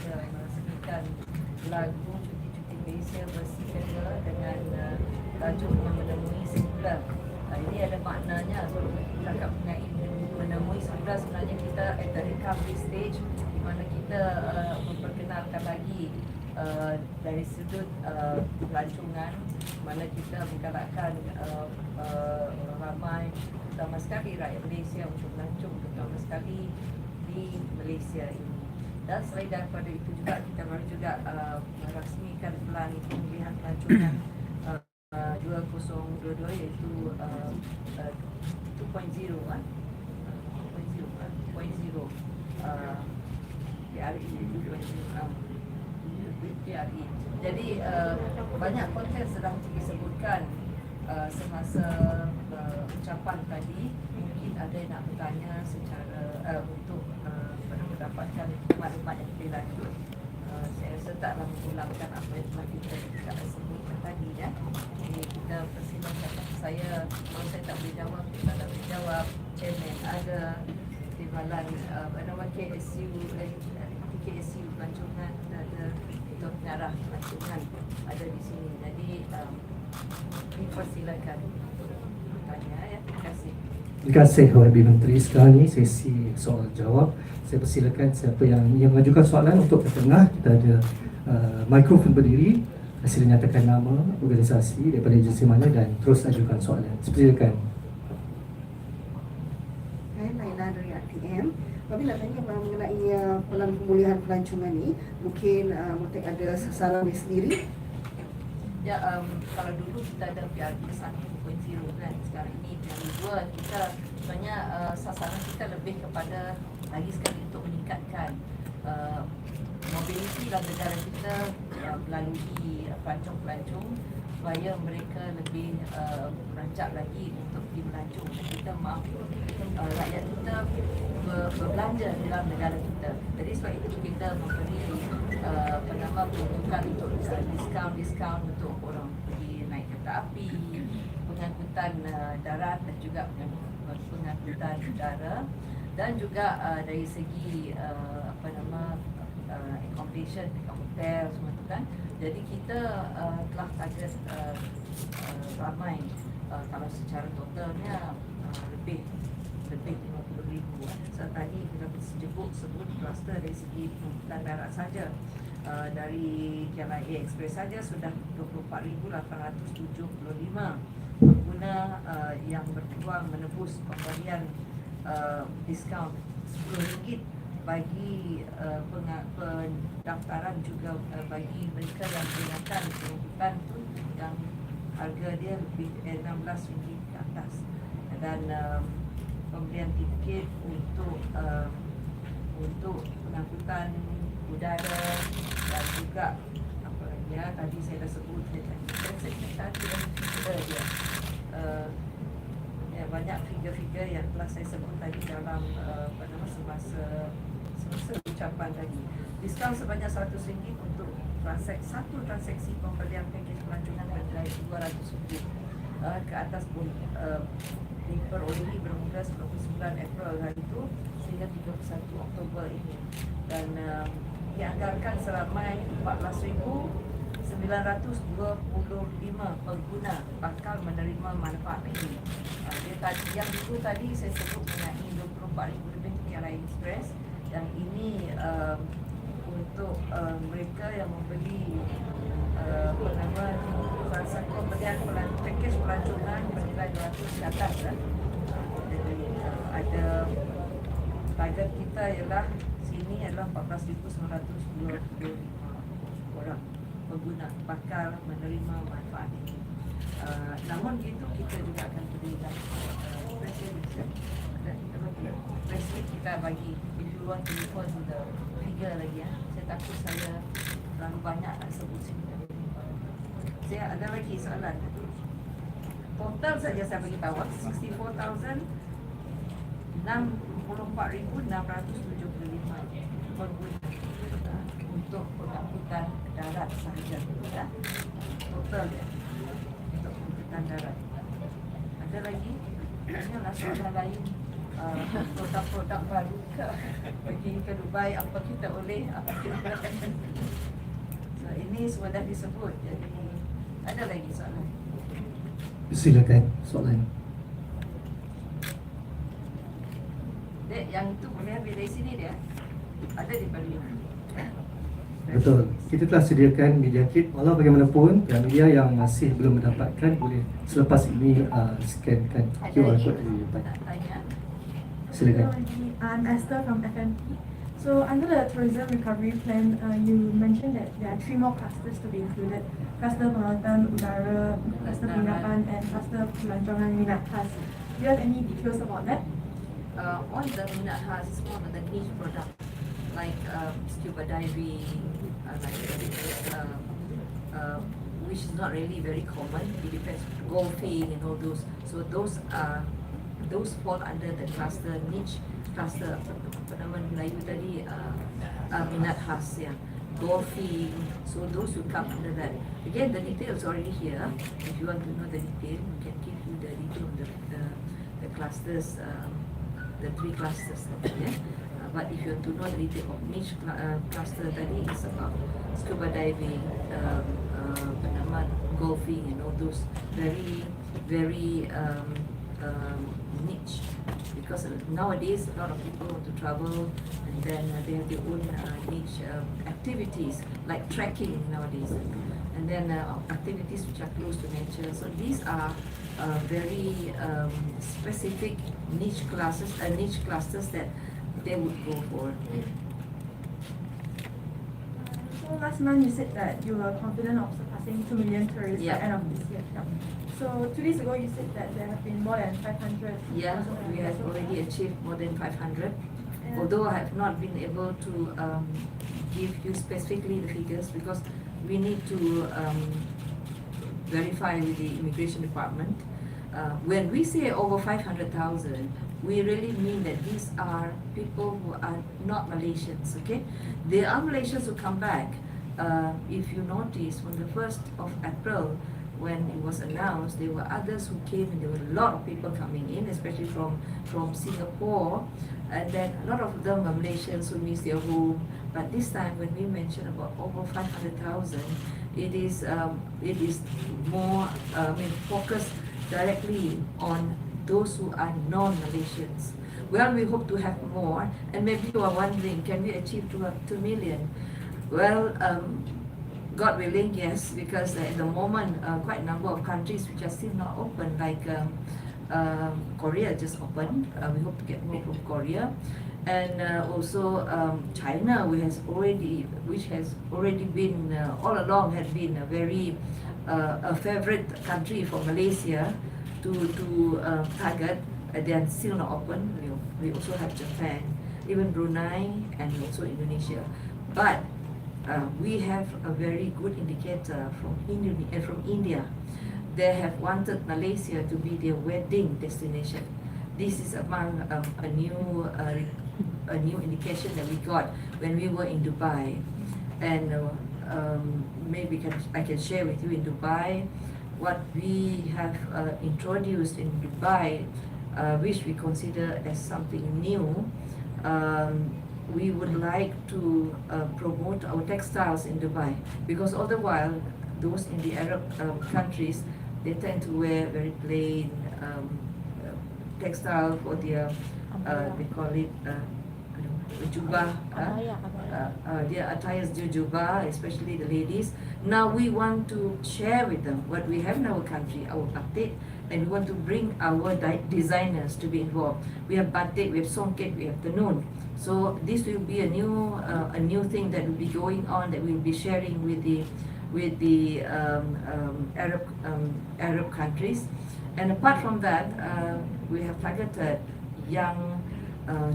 kita meresmikan lagu cuti-cuti Malaysia bersih kedua dengan tajuk yang menemui semula. Ini ada maknanya kalau kita cakap mengenai menemui semula, sebenarnya kita at the recovery stage di mana kita memperkenalkan lagi dari sudut pelancongan, mana kita menggalakkan orang ramai, terutama sekali rakyat Malaysia untuk melancong, terutama sekali di Malaysia ini. Dan selain daripada itu juga, kita baru juga merasmikan pelan pemulihan pelancongan 2022, iaitu 2.0 PRE. Jadi banyak konten sedang disebutkan semasa ucapan tadi. Mungkin ada yang nak bertanya secara untuk mendapatkan maklumat yang lebih lanjut. Saya rasa taklah mengulangkan apa yang telah kita sebutkan tadi, ya. Jadi kita persilakan. Kalau saya tak boleh jawab, kita tak boleh jawab. Chairman ada, timbalan KSU pelancongan ada, untuk pengarah pelancongan ada di sini. Jadi dipersilakan bertanya, ya. Terima kasih. Terima kasih kepada Ibu Menteri. Sekarang ni sesi soal jawab. Saya persilakan siapa yang mengajukan soalan untuk ke tengah. Kita ada mikrofon berdiri. Sila nyatakan nama, organisasi, daripada agensi mana dan terus ajukan soalan. Silakan. Saya Naila dari RTM. Apabila tanya mengenai pelan pemulihan pelancongan ni, mungkin Motek ada sasaran dia sendiri. Ya, kalau dulu kita ada PRE 1.0 kan, sekarang ini PRE 2, kita sebenarnya sasaran kita lebih kepada lagi sekali untuk meningkatkan mobiliti dalam negara kita melalui pelancong-pelancong supaya mereka lebih merancak lagi untuk pergi melancong, dan kita mahu rakyat kita berbelanja dalam negara kita. Jadi sebab itu kita memberi peruntukan untuk diskaun untuk orang pergi naik kereta api, pengangkutan darat dan juga pengangkutan udara, dan juga dari segi accommodation dekat hotel semua tu kan. Jadi kita telah target ramai, kalau secara totalnya lebih 50,000. So tadi kita sebut kluster dari segi pengangkutan darat saja. Dari KLIA Express saja sudah 24,875 pengguna yang berpeluang menebus pemberian diskaun RM10 bagi pendaftaran, juga bagi mereka yang menggunakan pengangkutan tu yang harga dia lebih RM16 ke atas, dan pembelian tiket untuk pengangkutan udara, dan juga apa lagi ya, tadi saya dah sebut banyak figure-figure yang telah saya sebut tadi dalam semasa ucapan tadi. Diskaun sebanyak RM100 untuk satu transaksi pembelian pakej pelancongan bernilai RM200 ke atas diperolehi bermula 29 April hari itu sehingga 31 Oktober ini, dan dianggarkan seramai 14,925 pengguna bakal menerima manfaat ini. Yang itu tadi saya sebut mengenai 24,000 lebih KLIA Express, yang ini untuk mereka yang membeli pembelian pakej pelancongan bernilai 200 ke atas. Jadi ada target kita ialah sini adalah 14,925 orang pengguna bakal menerima manfaat ini. Namun itu kita juga akan berikan presiden kita bagi, if you want to refer to the figure lagi ya. Saya takut saya terlalu banyak nak sebut sini. Saya ada lagi soalan. Total saja saya bagi tahu 64,064,675 pengguna untuk pengangkutan darat sahaja, ya. Total ya, untuk pengangkutan darat. Ada lagi? Hanyalah soalan lain, produk-produk baru ke Pergi ke Dubai, apa kita boleh, apa kita. So ini semua dah disebut. Jadi ada lagi soalan? Silakan soalan. Dek, yang itu boleh ambil dari sini dia. Ada di Parlimen. Betul. Kita telah sediakan media kit. Walau bagaimanapun, pihak media yang masih belum mendapatkan boleh selepas ini scankan QR code di depan. Nak tanya? Silakan. I'm Esther from FMP. So under the tourism recovery plan, you mentioned that there are 3 more clusters to be included: cluster Pengantin Udara, cluster Pelancaran, and cluster Pelancaran Minat Khas. Do you have any details about that? On the Minat Khas is one of the niche products like scuba diving, which is not really very common. It depends golfing and all those. So those fall under the cluster niche cluster apa nama Melayu tadi minat khas ya, golfing. So those will come under that. Again, the details already here. If you want to know the detail, we can give you the detail of the clusters, the 3 clusters. Yeah. But if you want to know the detail of niche cluster tadi, it's about scuba diving, golfing and all those very niche, because nowadays a lot of people want to travel and then they have their own niche activities like trekking nowadays, and then activities which are close to nature. So these are very specific niche clusters that they would go for. So last month you said that you were confident of surpassing 2 million tourists by the end of this year. So 2 days ago you said that there have been more than 500. Yeah, we have already achieved more than 500. Although I have not been able to give you specifically the figures because we need to verify with the immigration department. When we say over 500,000, we really mean that these are people who are not Malaysians, okay? There are Malaysians who come back. If you notice, on the 1st of April, when it was announced, there were others who came and there were a lot of people coming in, especially from Singapore, and then a lot of them were Malaysians who miss their home. But this time when we mention about over 500,000, it is more focused directly on those who are non-Malaysians. Well, we hope to have more, and maybe you are wondering, can we achieve 2 million? Well, God willing, yes, because at the moment, quite a number of countries which are still not open, like Korea just opened. We hope to get more from Korea, and also China, which has already been all along had been a very a favorite country for Malaysia to target. They are still not open. We also have Japan, even Brunei, and also Indonesia, but we have a very good indicator from India. They have wanted Malaysia to be their wedding destination. This is among a new indication that we got when we were in Dubai, and maybe I can share with you in Dubai what we have introduced in Dubai, which we consider as something new. We would like to promote our textiles in Dubai, because all the while those in the Arab countries, they tend to wear very plain textile for their they call it jubah, their attires jubah, especially the ladies. Now we want to share with them what we have in our country, our batik, and we want to bring our designers to be involved. We have batik, we have songket, we have tenun. So this will be a new thing that will be going on, that we will be sharing with the Arab countries. And apart from that, we have targeted young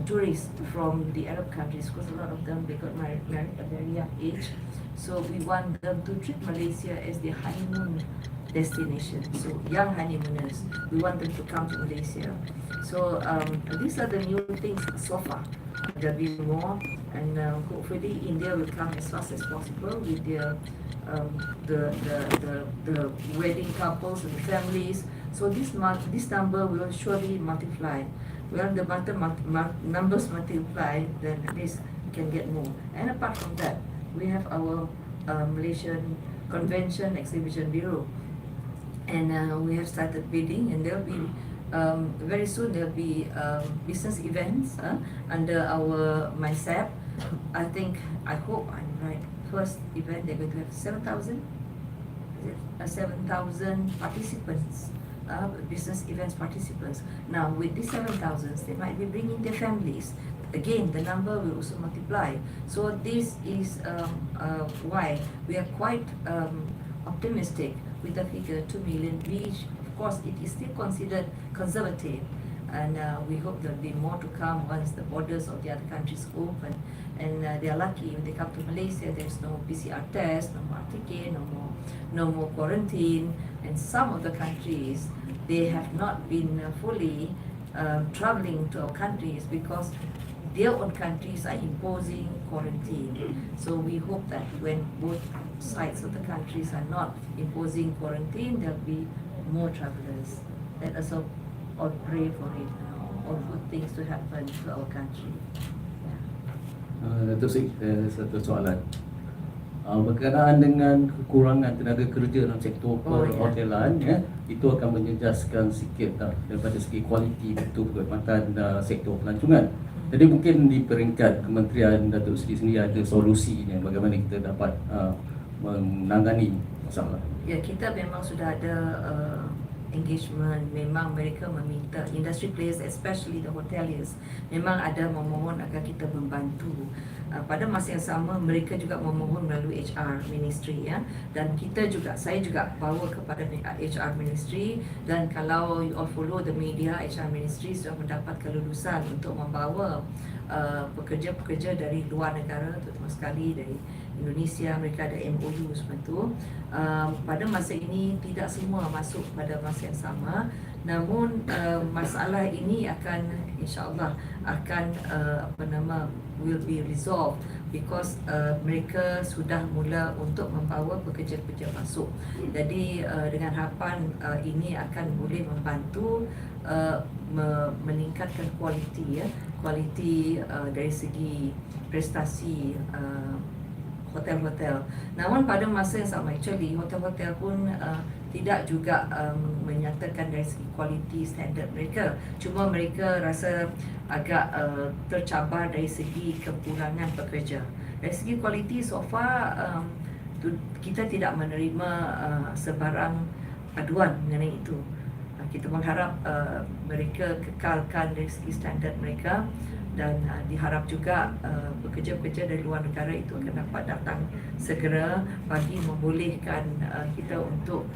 tourists from the Arab countries, because a lot of them, they got married at a very young age. So we want them to treat Malaysia as their honeymoon destination. So young honeymooners, we want them to come to Malaysia. So these are the new things so far. There will be more, and hopefully India will come as fast as possible with their the wedding couples and the families. So this number will surely multiply. well, the numbers multiply, then at least we can get more. And apart from that, we have our Malaysian Convention Exhibition Bureau, and we have started bidding, and there'll be very soon there'll be business events under our MySAP. I hope I'm right. First event they're going to have 7,000 participants, business events participants. Now with these 7,000, they might be bringing their families. Again, the number will also multiply. So this is why we are quite optimistic with the figure 2 million, which of course it is still considered conservative, and we hope there'll be more to come once the borders of the other countries open, and they are lucky when they come to Malaysia. There's no PCR test, no more ticket, no more quarantine, and some of the countries, they have not been fully travelling to our countries because their own countries are imposing quarantine. So we hope that when both sides of the countries are not imposing quarantine, there'll be more travellers. Let us all pray for it, all good things to happen to our country. Datuk Sri, satu soalan. Berkenaan dengan kekurangan tenaga kerja dalam sektor perhotelan, itu akan menjejaskan sikit daripada segi kualiti untuk perkhidmatan sektor pelancongan. Jadi mungkin di peringkat Kementerian Datuk Seri sendiri ada solusinya bagaimana kita dapat menangani masalah. Ya, kita memang sudah ada engagement. Memang mereka meminta, industry players especially the hoteliers, memang ada memohon agar kita membantu. Pada masa yang sama mereka juga memohon melalui HR Ministry, dan saya juga bawa kepada HR Ministry, dan kalau you all follow the media, HR Ministry sudah mendapat kelulusan untuk membawa pekerja-pekerja dari luar negara, terutama sekali dari Indonesia. Mereka ada MOU seperti itu. Pada masa ini tidak semua masuk pada masa yang sama, namun masalah ini akan insyaAllah akan will be resolved because mereka sudah mula untuk membawa pekerja-pekerja masuk. Jadi dengan harapan ini akan boleh membantu meningkatkan kualiti dari segi prestasi hotel-hotel. Namun pada masa yang sama, actually hotel-hotel pun tidak juga menyatakan dari segi kualiti standard mereka. Cuma mereka rasa agak tercabar dari segi kekurangan pekerja. Dari segi kualiti so far kita tidak menerima sebarang aduan mengenai itu. Kita mengharap mereka kekalkan dari segi standard mereka, dan diharap juga pekerja-pekerja dari luar negara itu akan dapat datang segera bagi membolehkan kita untuk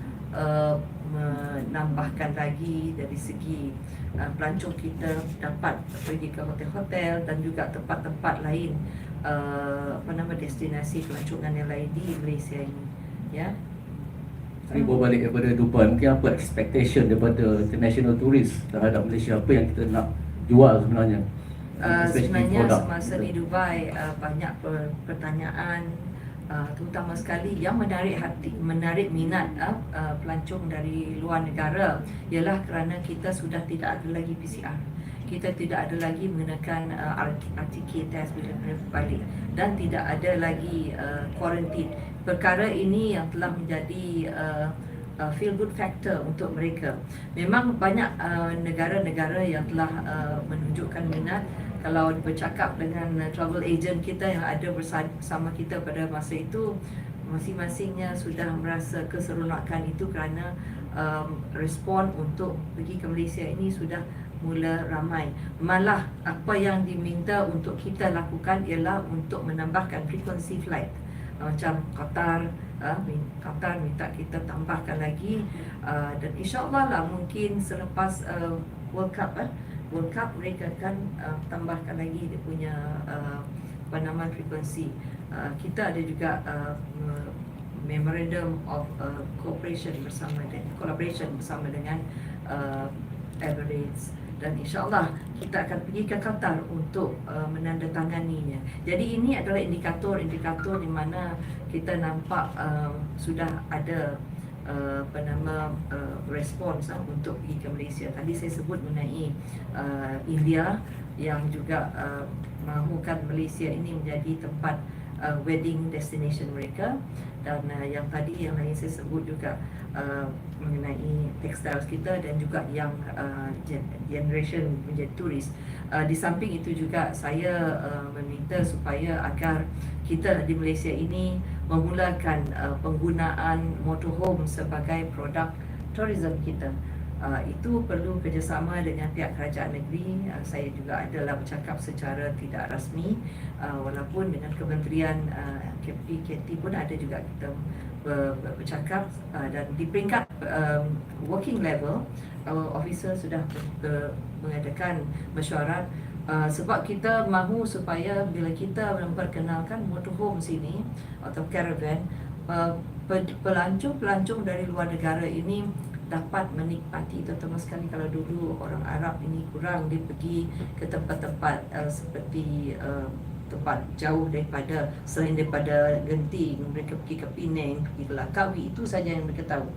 menambahkan lagi dari segi pelancong kita dapat pergi ke hotel-hotel dan juga tempat-tempat lain, destinasi pelancongan yang lain di Malaysia ini, ya. Saya bawa balik daripada Dubai, mungkin apa expectation daripada international tourist terhadap Malaysia, apa yang kita nak jual sebenarnya? Sebenarnya semasa di Dubai banyak pertanyaan, terutama sekali yang menarik minat pelancong dari luar negara ialah kerana kita sudah tidak ada lagi PCR. Kita tidak ada lagi menggunakan RTK test bila mereka balik, dan tidak ada lagi quarantine. Perkara ini yang telah menjadi feel good factor untuk mereka. Memang banyak negara-negara yang telah menunjukkan minat. Kalau bercakap dengan travel agent kita yang ada bersama kita pada masa itu, masing-masingnya sudah merasa keseronokan itu kerana respon untuk pergi ke Malaysia ini sudah mula ramai. Malah apa yang diminta untuk kita lakukan ialah untuk menambahkan frequency flight. Macam Qatar minta kita tambahkan lagi, dan insyaAllah lah mungkin selepas World Cup mereka akan tambahkan lagi dia punya frekuensi. Kita ada juga memorandum of collaboration bersama dengan Emirates, dan insyaAllah kita akan pergi ke Qatar untuk menandatanganinya. Jadi ini adalah indikator di mana kita nampak sudah ada respons untuk pergi ke Malaysia. Tadi saya sebut mengenai India yang juga mahukan Malaysia ini menjadi tempat wedding destination mereka, dan yang tadi yang lain saya sebut juga mengenai textiles kita dan juga yang generation menjadi turis. Di samping itu juga saya meminta supaya agar kita di Malaysia ini memulakan penggunaan motorhome sebagai produk tourism kita. Itu perlu kerjasama dengan pihak kerajaan negeri. Saya juga adalah bercakap secara tidak rasmi, walaupun dengan Kementerian KT pun ada juga kita bercakap, dan di peringkat working level officer sudah mengadakan mesyuarat, sebab kita mahu supaya bila kita memperkenalkan motorhome sini atau caravan, pelancong dari luar negara ini dapat menikmati, terutama sekali kalau dulu orang Arab ini kurang, dia pergi ke tempat-tempat seperti tempat jauh daripada, selain daripada Genting, mereka pergi ke Penang, pergi ke Langkawi, itu saja yang mereka tahu.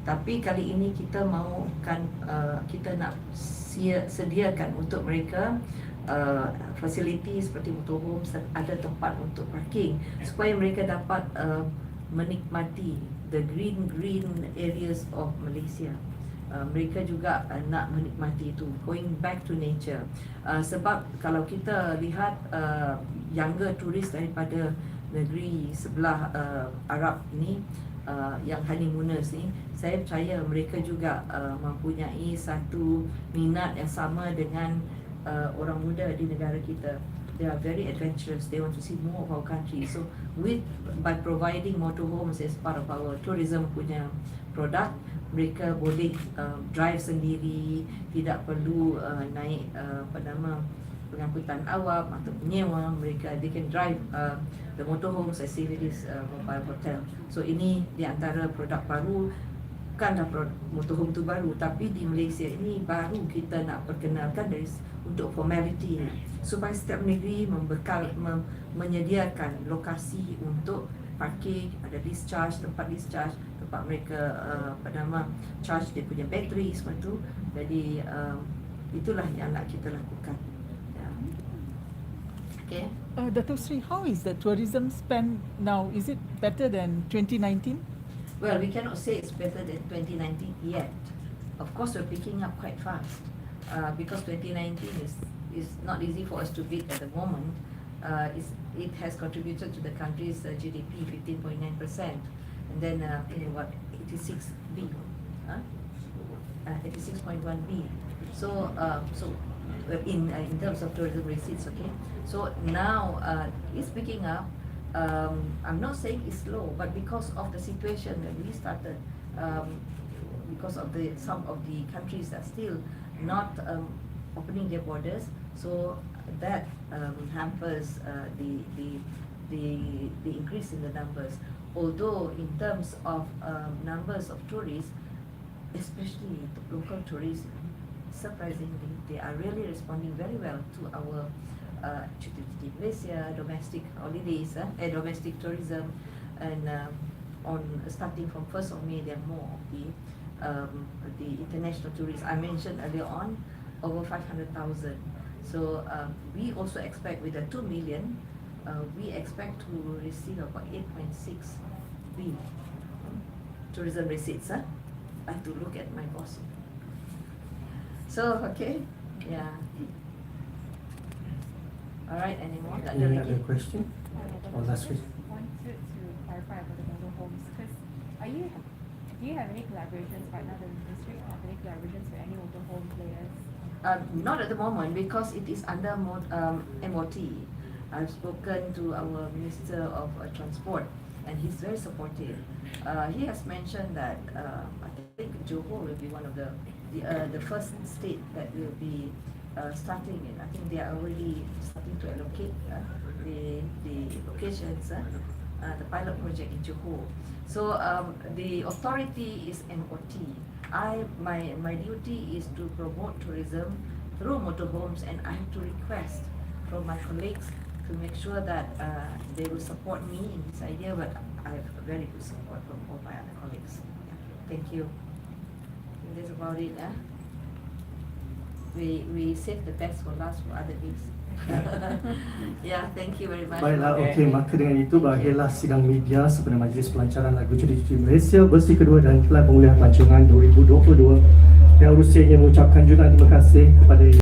Tapi kali ini kita mahukan kita nak sediakan untuk mereka fasiliti seperti motorhome, ada tempat untuk parking supaya mereka dapat menikmati the green areas of Malaysia. Mereka juga nak menikmati itu, going back to nature. Sebab kalau kita lihat younger turis daripada negeri sebelah Arab ini, yang honeymooners ni, saya percaya mereka juga mempunyai satu minat yang sama dengan orang muda di negara kita. They are very adventurous. They want to see more of our country. So by providing motorhomes as part of our tourism punya produk, mereka boleh drive sendiri, tidak perlu naik pengangkutan awam atau menyewa. They can drive the motorhomes as if it is mobile hotel. So ini di antara produk baru. Bukanlah motorhome tu baru, tapi di Malaysia ini baru kita nak perkenalkan dari untuk formality, supaya setiap negeri menyediakan lokasi untuk parking, ada discharge, tempat mereka charge dia punya bateri semua tu. Jadi itulah yang nak kita lakukan. Okay. Datuk Sri, how is the tourism spend now? Is it better than 2019? Well, we cannot say it's better than 2019 yet. Of course, we're picking up quite fast because 2019 is not easy for us to beat at the moment. It has contributed to the country's GDP 15.9%, and then 86B, 86.1B. So in terms of tourism receipts, okay. So now it's picking up. I'm not saying it's slow, but because of the situation that we started, because of some of the countries are still not opening their borders, so that hampers the increase in the numbers. Although in terms of numbers of tourists, especially the local tourists, surprisingly, they are really responding very well to our cuti Malaysia, domestic holidays, domestic tourism, and starting from 1st of May, there are more of the international tourists. I mentioned earlier on, over 500,000. So we also expect with the 2 million, we expect to receive about 8.6 billion tourism receipts. I have to look at my boss. So okay, yeah. Alright, anymore? Any other question? Or last question? Wanted to clarify about the motorhomes, because do you have any collaborations right now? The ministry have any collaborations with any motorhome players? Not at the moment, because it is under MOT. I've spoken to our Minister of Transport, and he's very supportive. He has mentioned that I think Johor will be one of the first state that will be starting in. I think they are already starting to allocate the locations, the pilot project in Johor. So the authority is MOT. My duty is to promote tourism through motorhomes, and I have to request from my colleagues to make sure that they will support me in this idea, but I have very good support from all my other colleagues. Yeah. Thank you. I think that's about it. We save the best for last for other days. Yeah, thank you very much. Baiklah, okey, maka dengan itu berakhirlah sidang media sempena Majlis Pelancaran Lagu Cuti Malaysia versi kedua dan Pelan Pemulihan Pelancongan 2022. Yang Rusia ingin mengucapkan jutaan terima kasih kepada